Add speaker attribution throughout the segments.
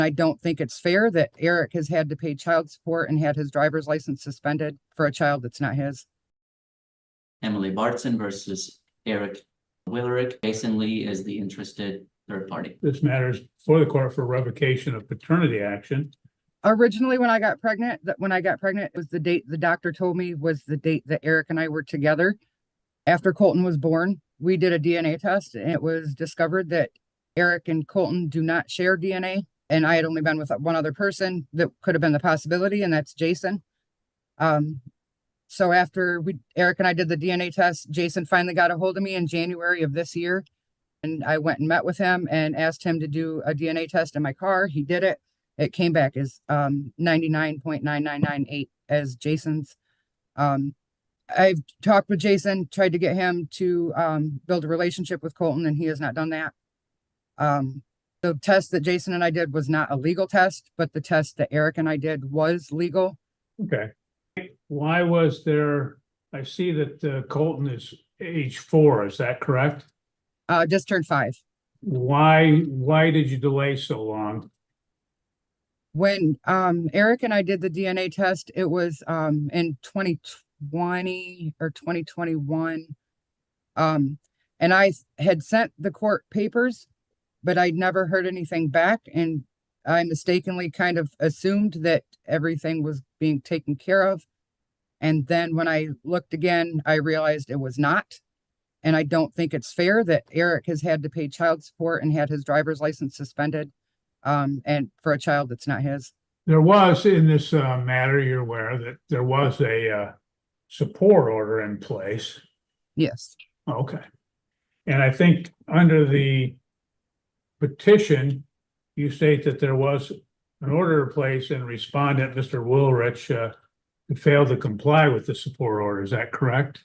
Speaker 1: I don't think it's fair that Eric has had to pay child support and had his driver's license suspended for a child that's not his.
Speaker 2: Emily Bartson versus Eric Willerick. Jason Lee is the interested third party.
Speaker 3: This matters for the court for revocation of paternity action.
Speaker 1: Originally, when I got pregnant, it was the date the doctor told me was the date that Eric and I were together. After Colton was born, we did a DNA test and it was discovered that Eric and Colton do not share DNA. And I had only been with one other person that could have been the possibility, and that's Jason. So after Eric and I did the DNA test, Jason finally got a hold of me in January of this year. And I went and met with him and asked him to do a DNA test in my car. He did it. It came back as 99.9998 as Jason's. I've talked with Jason, tried to get him to build a relationship with Colton, and he has not done that. The test that Jason and I did was not a legal test, but the test that Eric and I did was legal.
Speaker 3: Okay. Why was there, I see that Colton is age 4, is that correct?
Speaker 1: Just turned 5.
Speaker 3: Why did you delay so long?
Speaker 1: When Eric and I did the DNA test, it was in 2020 or 2021. And I had sent the court papers, but I'd never heard anything back. And I mistakenly kind of assumed that everything was being taken care of. And then when I looked again, I realized it was not. And I don't think it's fair that Eric has had to pay child support and had his driver's license suspended and for a child that's not his.
Speaker 3: There was in this matter, you're aware that there was a support order in place.
Speaker 1: Yes.
Speaker 3: Okay. And I think under the petition, you state that there was an order in place and respondent, Mr. Willrich, failed to comply with the support order. Is that correct?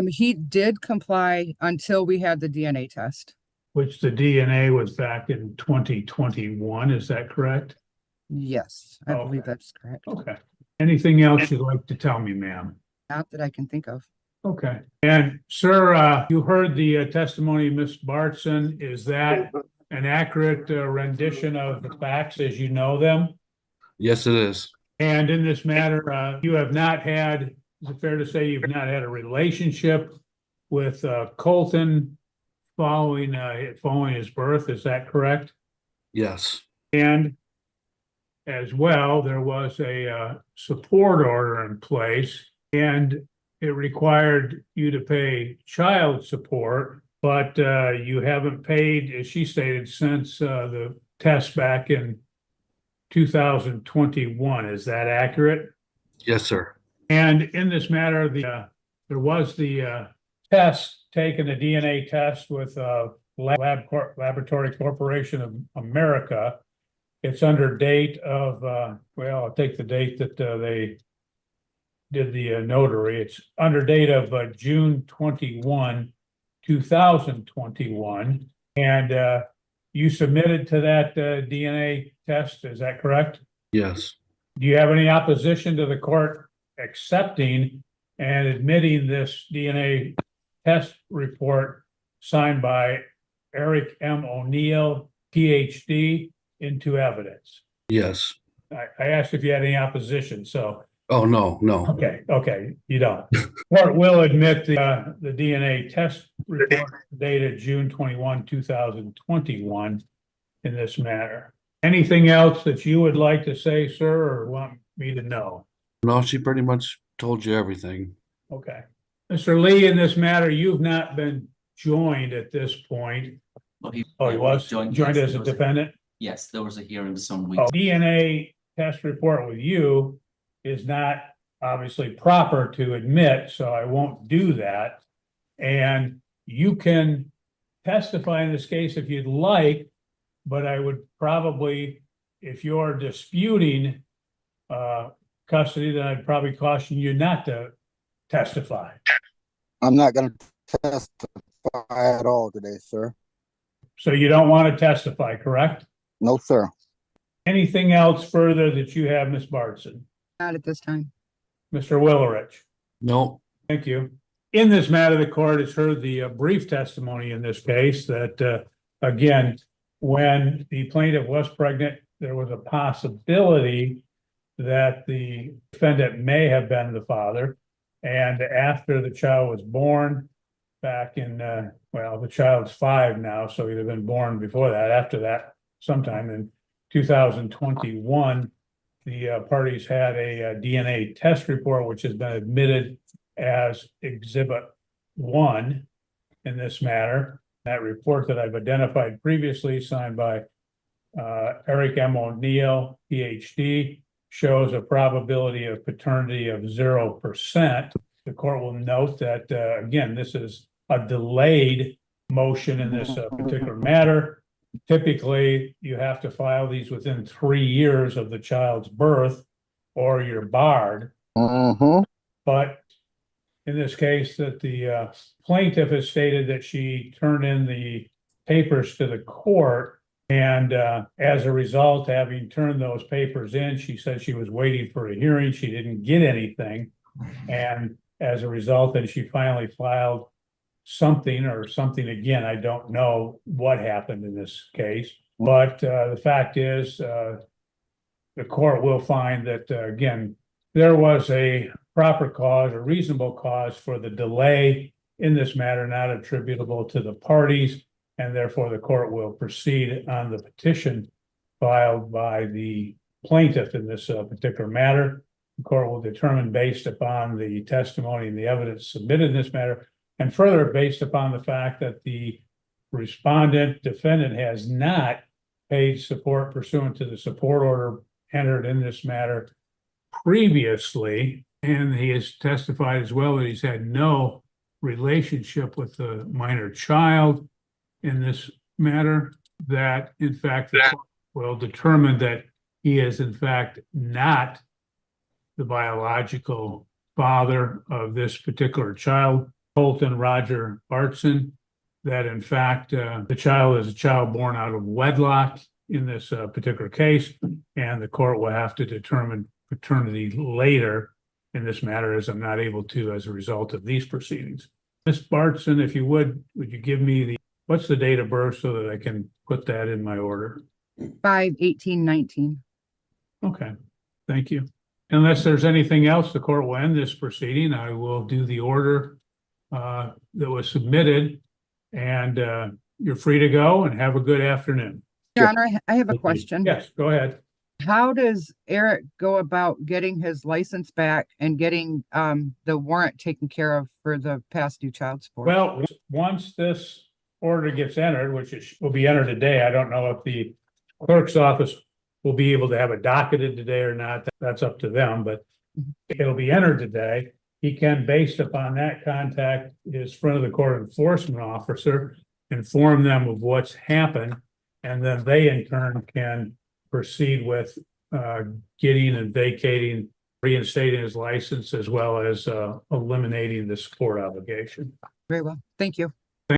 Speaker 1: He did comply until we had the DNA test.
Speaker 3: Which the DNA was back in 2021. Is that correct?
Speaker 1: Yes, I believe that's correct.
Speaker 3: Okay. Anything else you'd like to tell me, ma'am?
Speaker 1: Not that I can think of.
Speaker 3: Okay. And sir, you heard the testimony of Ms. Bartson. Is that an accurate rendition of the facts as you know them?
Speaker 4: Yes, it is.
Speaker 3: And in this matter, you have not had, is it fair to say you've not had a relationship with Colton following his birth? Is that correct?
Speaker 4: Yes.
Speaker 3: And as well, there was a support order in place, and it required you to pay child support, but you haven't paid, as she stated, since the test back in 2021. Is that accurate?
Speaker 4: Yes, sir.
Speaker 3: And in this matter, there was the test taken, a DNA test with Laboratory Corporation of America. It's under date of, well, I'll take the date that they did the notary. It's under date of June 21, 2021. And you submitted to that DNA test, is that correct?
Speaker 4: Yes.
Speaker 3: Do you have any opposition to the court accepting and admitting this DNA test report signed by Eric M. O'Neill, PhD, into evidence?
Speaker 4: Yes.
Speaker 3: I asked if you had any opposition, so.
Speaker 4: Oh, no.
Speaker 3: Okay, you don't. Court will admit the DNA test report dated June 21, 2021 in this matter. Anything else that you would like to say, sir, or want me to know?
Speaker 4: No, she pretty much told you everything.
Speaker 3: Okay. Mr. Lee, in this matter, you've not been joined at this point.
Speaker 2: Well,
Speaker 3: He was joined as a defendant?
Speaker 2: Yes, there was a hearing some weeks.
Speaker 3: DNA test report with you is not obviously proper to admit, so I won't do that. And you can testify in this case if you'd like, but I would probably, if you're disputing custody, then I'd probably caution you not to testify.
Speaker 5: I'm not going to testify at all today, sir.
Speaker 3: So you don't want to testify, correct?
Speaker 5: No, sir.
Speaker 3: Anything else further that you have, Ms. Bartson?
Speaker 1: Not at this time.
Speaker 3: Mr. Willrich?
Speaker 4: No.
Speaker 3: Thank you. In this matter, the court has heard the brief testimony in this case that, again, when the plaintiff was pregnant, there was a possibility that the defendant may have been the father. And after the child was born back in, well, the child's 5 now, so he'd have been born before that, after that, sometime in 2021, the parties had a DNA test report, which has been admitted as Exhibit 1 in this matter. That report that I've identified previously, signed by Eric M. O'Neill, PhD, shows a probability of paternity of 0%. The court will note that, again, this is a delayed motion in this particular matter. Typically, you have to file these within 3 years of the child's birth, or you're barred. But in this case, that the plaintiff has stated that she turned in the papers to the court, and as a result, having turned those papers in, she said she was waiting for a hearing. She didn't get anything, and as a result, then she finally filed something again. I don't know what happened in this case, but the fact is, the court will find that, again, there was a proper cause, a reasonable cause for the delay in this matter, not attributable to the parties, and therefore the court will proceed on the petition filed by the plaintiff in this particular matter. The court will determine, based upon the testimony and the evidence submitted in this matter, and further based upon the fact that the respondent defendant has not paid support pursuant to the support order entered in this matter previously, and he has testified as well that he's had no relationship with the minor child in this matter, that in fact the court will determine that he is in fact not the biological father of this particular child, Colton Roger Bartson, that in fact the child is a child born out of wedlock in this particular case, and the court will have to determine paternity later in this matter, as I'm not able to as a result of these proceedings. Ms. Bartson, if you would you give me what's the date of birth so that I can put that in my order?
Speaker 1: 5/18/19.
Speaker 3: Okay, thank you. Unless there's anything else, the court will end this proceeding. I will do the order that was submitted, and you're free to go, and have a good afternoon.
Speaker 1: Your Honor, I have a
Speaker 4: Thank you.
Speaker 1: question.
Speaker 3: Yes, go ahead.
Speaker 1: How does Eric go about getting his license back and getting the warrant taken care of for the past due child support?
Speaker 3: Well, once this order gets entered, which will be entered today, I don't know if the clerk's office will be able to have it docketed today or not. That's up to them, but it'll be entered today. He can, based upon that, contact his front of the court enforcement officer, inform them of what's happened, and then they in turn can proceed with getting and vacating, reinstating his license, as well as eliminating the support obligation.
Speaker 1: Very well. Thank you.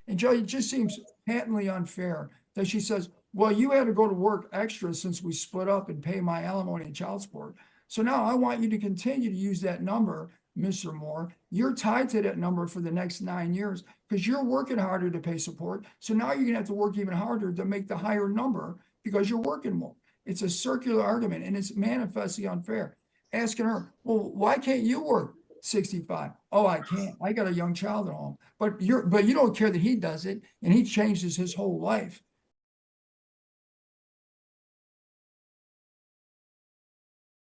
Speaker 6: And Joe, it just seems patently unfair that she says, well, you had to go to work extra since we split up and pay my alimony and child support. So now I want you to continue to use that number, Mr. Moore. You're tied to that number for the next 9 years because you're working harder to pay support. So now you're gonna have to work even harder to make the higher number because you're working more. It's a circular argument, and it's manifestly unfair. Asking her, well, why can't you work 65? Oh, I can't. I got a young child at home. But you don't care that he does it, and he changes his whole life.